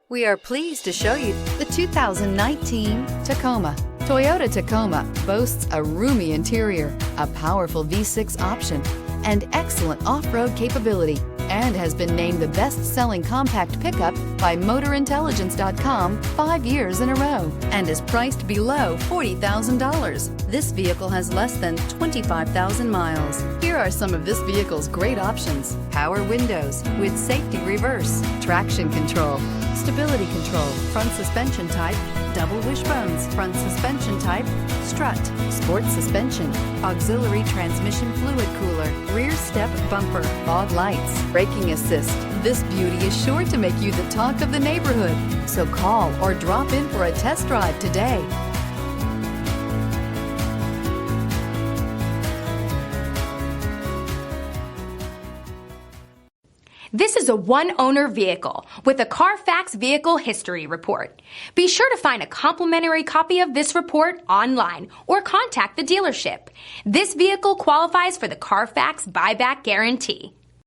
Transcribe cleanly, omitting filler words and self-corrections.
We are pleased to show you the 2019 Tacoma. Toyota Tacoma boasts a roomy interior, a powerful V6 option, and excellent off-road capability, and has been named the best-selling compact pickup by MotorIntelligence.com 5 years in a row, and is priced below $40,000. This vehicle has less than 25,000 miles. Here are some of this vehicle's great options: power windows with safety reverse, traction control, stability control, front suspension type, double wishbones, front suspension type, strut, sport suspension, auxiliary transmission fluid cooler, rear step bumper, fog lights, braking assist. This beauty is sure to make you the talk of the neighborhood. So call or drop in for a test drive today. This is a one-owner vehicle with a CARFAX Vehicle History Report. Be sure to find a complimentary copy of this report online or contact the dealership. This vehicle qualifies for the CARFAX Buyback Guarantee.